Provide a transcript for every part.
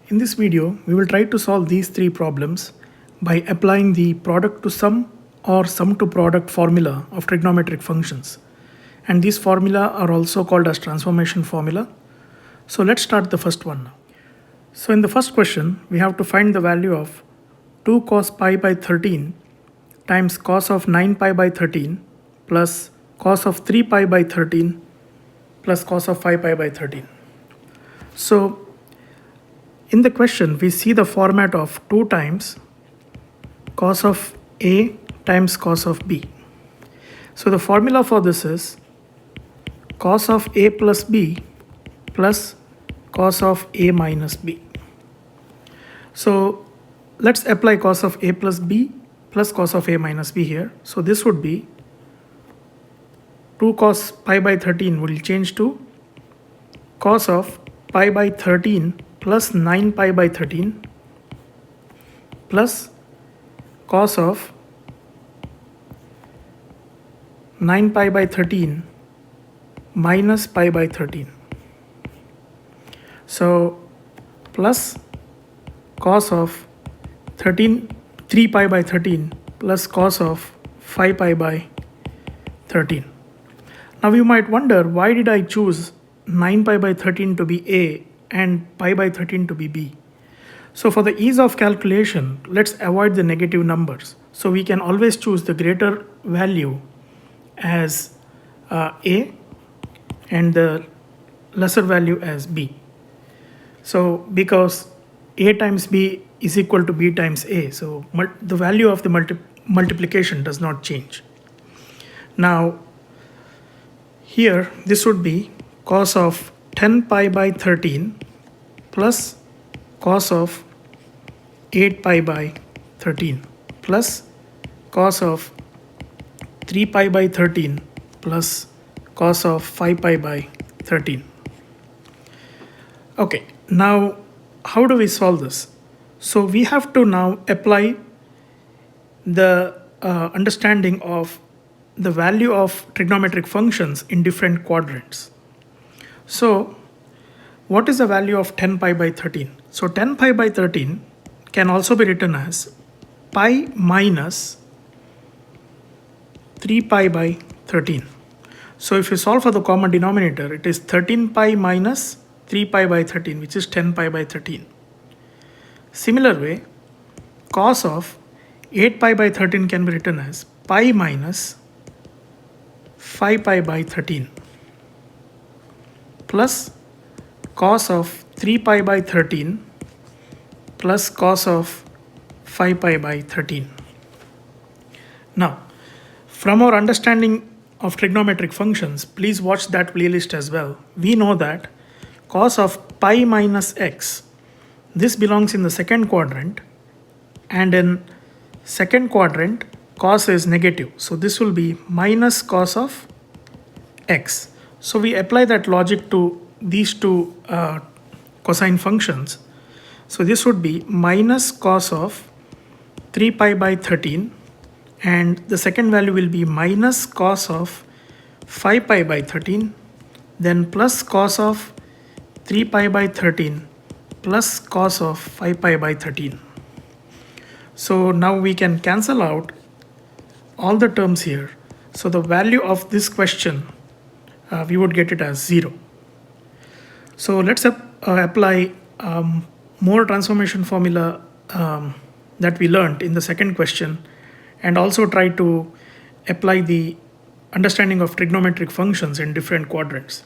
In this video, we will try to solve these three problems by applying the product to sum or sum to product formula of trigonometric functions. And these formula are also called as transformation formula. So let's start the first one now. So in the first question, we have to find the value of 2 cos pi by 13 times cos of 9 pi by 13 plus cos of 3 pi by 13 plus cos of 5 pi by 13. So in the question, we see the format of 2 times cos of A times cos of B. So the formula for this is cos of A plus B plus cos of A minus B. So let's apply cos of A plus B plus cos of A minus B here. So this would be 2 cos pi by 13 will change to cos of pi by 13 plus 9 pi by 13 plus cos of 9 pi by 13 minus pi by 13. So plus cos of 3 pi by 13 plus cos of 5 pi by 13. Now you might wonder, why did I choose 9 pi by 13 to be A and pi by 13 to be B? So for the ease of calculation, let's avoid the negative numbers. So we can always choose the greater value as A and the lesser value as B. So because A times B is equal to B times A, so the value of the multiplication does not change. Now here this would be cos of 10 pi by 13 plus cos of 8 pi by 13 plus cos of 3 pi by 13 plus cos of 5 pi by 13. Okay, now how do we solve this? So we have to now apply the understanding of the value of trigonometric functions in different quadrants. So what is the value of 10 pi by 13? So 10 pi by 13 can also be written as pi minus 3 pi by 13. So if you solve for the common denominator, it is 13 pi minus 3 pi by 13, which is 10 pi by 13. Similar way, cos of 8 pi by 13 can be written as pi minus 5 pi by 13 plus cos of 3 pi by 13 plus cos of 5 pi by 13. Now, from our understanding of trigonometric functions, please watch that playlist as well. We know that cos of pi minus x, this belongs in the second quadrant, and in second quadrant cos is negative, so this will be minus cos of x. So we apply that logic to these two cosine functions. So this would be minus cos of 3 pi by 13, and the second value will be minus cos of 5 pi by 13, then plus cos of 3 pi by 13 plus cos of 5 pi by 13. So now we can cancel out all the terms here. So the value of this question, we would get it as 0. So let's apply more transformation formula that we learned in the second question, and also try to apply the understanding of trigonometric functions in different quadrants.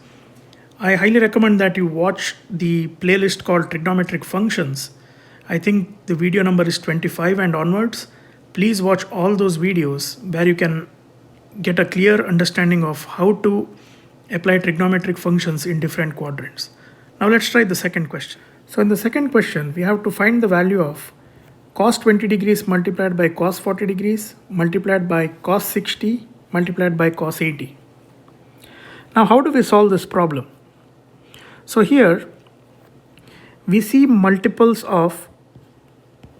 I highly recommend that you watch the playlist called Trigonometric Functions. I think the video number is 25 and onwards. Please watch all those videos where you can get a clear understanding of how to apply trigonometric functions in different quadrants. Now let's try the second question. So in the second question, we have to find the value of cos 20 degrees multiplied by cos 40 degrees multiplied by cos 60 multiplied by cos 80. Now how do we solve this problem? So here we see multiples of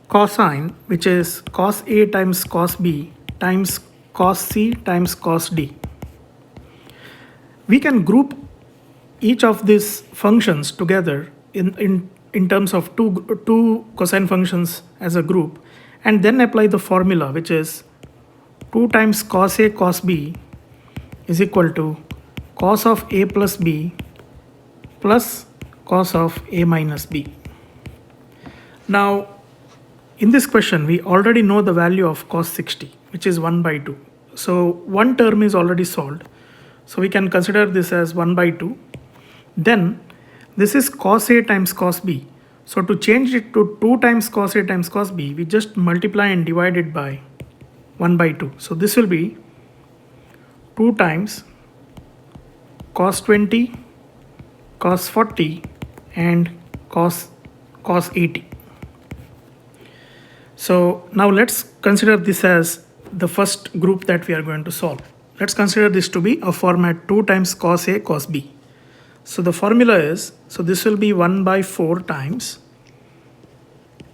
cosine, which is cos A times cos B times cos C times cos D. We can group each of these functions together in in terms of two cosine functions as a group, and then apply the formula, which is 2 times cos A cos B is equal to cos of A plus B plus cos of A minus B. Now, in this question, we already know the value of cos 60, which is 1 by 2. So one term is already solved. So we can consider this as 1 by 2. Then this is cos A times cos B. So to change it to 2 times cos A times cos B, we just multiply and divide it by 1 by 2. So this will be 2 times cos 20, cos 40, and cos 80. So now let's consider this as the first group that we are going to solve. Let's consider this to be a format 2 times cos A cos B. So the formula is, so this will be 1 by 4 times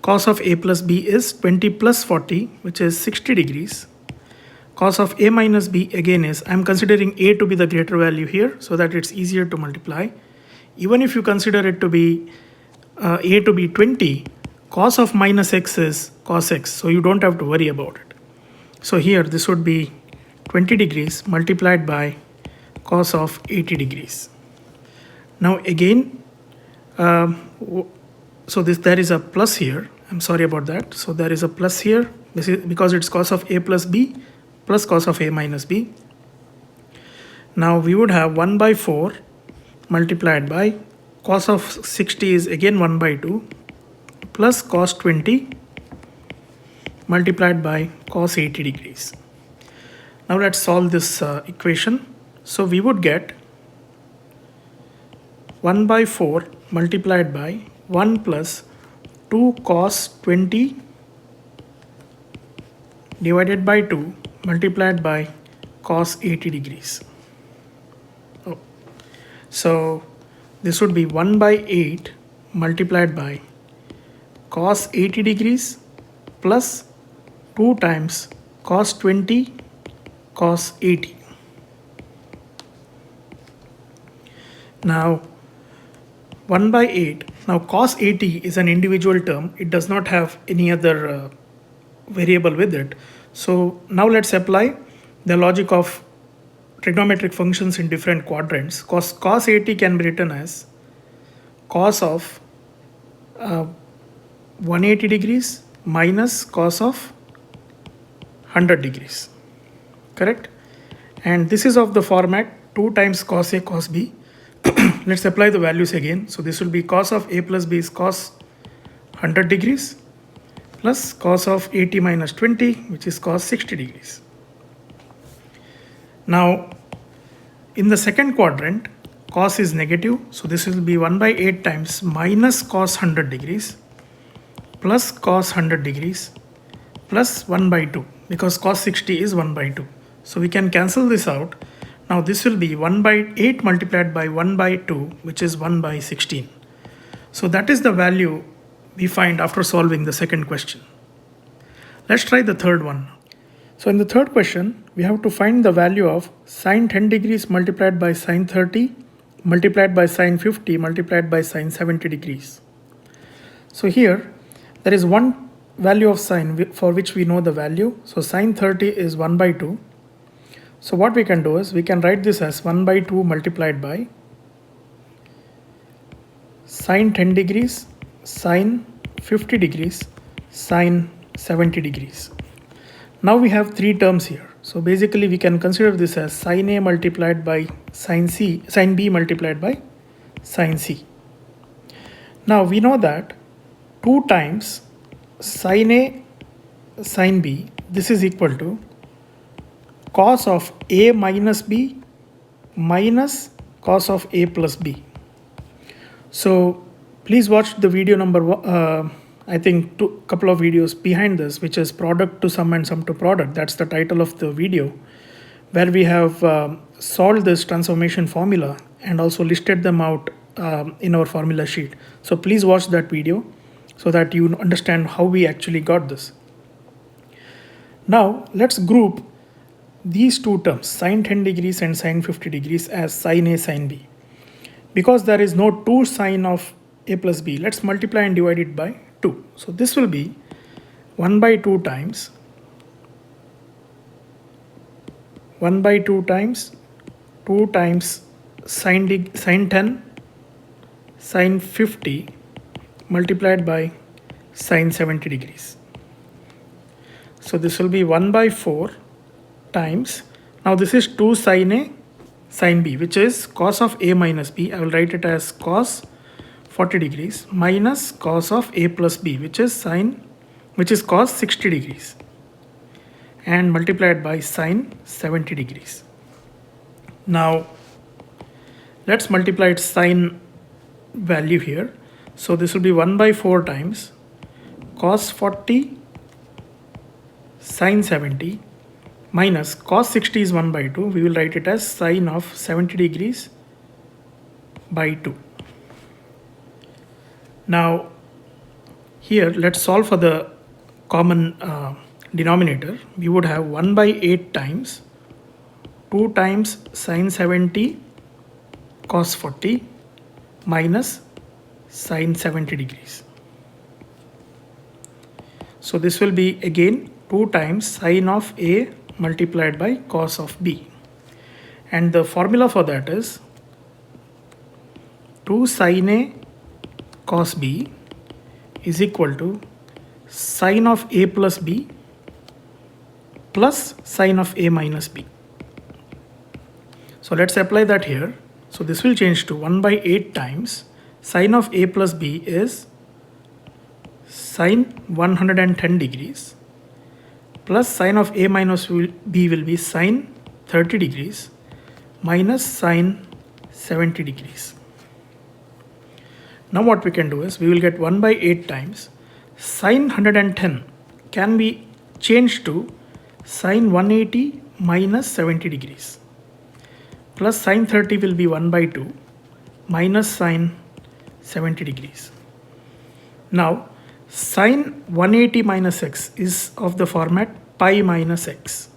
cos of A plus B is 20 plus 40, which is 60 degrees. Cos of A minus B again is, I'm considering A to be the greater value here so that it's easier to multiply. Even if you consider it to be A to be 20, cos of minus x is cos x, so you don't have to worry about it. So here this would be 20 degrees multiplied by cos of 80 degrees. Now again, so there is a plus here. I'm sorry about that. So there is a plus here. This is because it's cos of A plus B plus cos of A minus B. Now we would have 1 by 4 multiplied by cos of 60 is again 1 by 2 plus cos 20 multiplied by cos 80 degrees. Now let's solve this equation. So we would get 1 by 4 multiplied by 1 plus 2 cos 20 divided by 2 multiplied by cos 80 degrees. So this would be 1 by 8 multiplied by cos 80 degrees plus 2 times cos 20 cos 80. Now 1 by 8. Now cos 80 is an individual term. It does not have any other variable with it. So now let's apply the logic of trigonometric functions in different quadrants. Cos 80 can be written as cos of 180 degrees minus cos of 100 degrees. Correct? And this is of the format 2 times cos A cos B. Let's apply the values again. So this will be cos of A plus B is cos 100 degrees plus cos of 80 minus 20, which is cos 60 degrees. Now in the second quadrant, cos is negative. So this will be 1 by 8 times minus cos 100 degrees plus cos 100 degrees plus 1 by 2, because cos 60 is 1 by 2. So we can cancel this out. Now this will be 1 by 8 multiplied by 1 by 2, which is 1 by 16. So that is the value we find after solving the second question. Let's try the third one. So in the third question, we have to find the value of sine 10 degrees multiplied by sine 30 multiplied by sine 50 multiplied by sine 70 degrees. So here there is one value of sine for which we know the value. So sine 30 is 1 by 2. So what we can do is we can write this as 1 by 2 multiplied by sine 10 degrees, sine 50 degrees, sine 70 degrees. Now we have three terms here. So basically we can consider this as sine A multiplied by sine B multiplied by sine C. Now we know that 2 times sine A sine B, this is equal to cos of A minus B minus cos of A plus B. So please watch the video number I think couple of videos behind this, which is product to sum and sum to product. That's the title of the video, where we have solved this transformation formula and also listed them out in our formula sheet. So please watch that video so that you understand how we actually got this. Now let's group these two terms, sine 10 degrees and sine 50 degrees, as sine A sine B. Because there is no 2 sine of a plus b. Let's multiply and divide it by 2. So this will be 1 by 2 times 1 by 2 times 2 times sine 10 sine 50 multiplied by sine 70 degrees. So this will be 1 by 4 times, now this is 2 sine A sin B, which is cos of A minus B. I will write it as cos 40 degrees minus cos of A plus B, which is cos 60 degrees, and multiplied by sine 70 degrees. Now let's multiply its sine value here. So this will be 1 by 4 times cos 40 sine 70 minus cos 60 is 1 by 2. We will write it as sine of 70 degrees by 2. Now here let's solve for the common denominator. We would have 1 by 8 times 2 times sine 70 cos 40 minus sine 70 degrees. So this will be again 2 times sine of A multiplied by cos of B, and the formula for that is 2 sine A cos B is equal to sine of A plus B plus sine of A minus B. So let's apply that here. So this will change to 1 by 8 times sine of A plus B is sine 110 degrees plus sine of A minus B will be sine 30 degrees minus sine 70 degrees. Now what we can do is we will get 1 by 8 times sine 110 can be changed to sine 180 minus 70 degrees plus sine 30 will be 1 by 2 minus sine 70 degrees. Now sine 180 minus x is of the format pi minus x.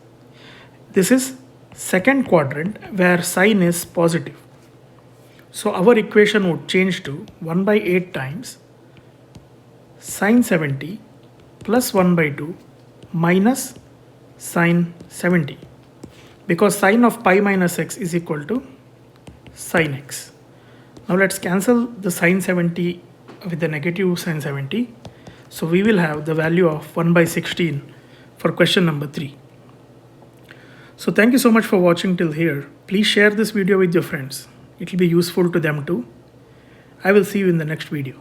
This is second quadrant where sine is positive. So our equation would change to 1 by 8 times sine 70 plus 1 by 2 minus sine 70, because sine of pi minus x is equal to sine x. Now let's cancel the sine 70 with the negative sine 70. So we will have the value of 1 by 16 for question number 3. So thank you so much for watching till here. Please share this video with your friends. It will be useful to them too. I will see you in the next video.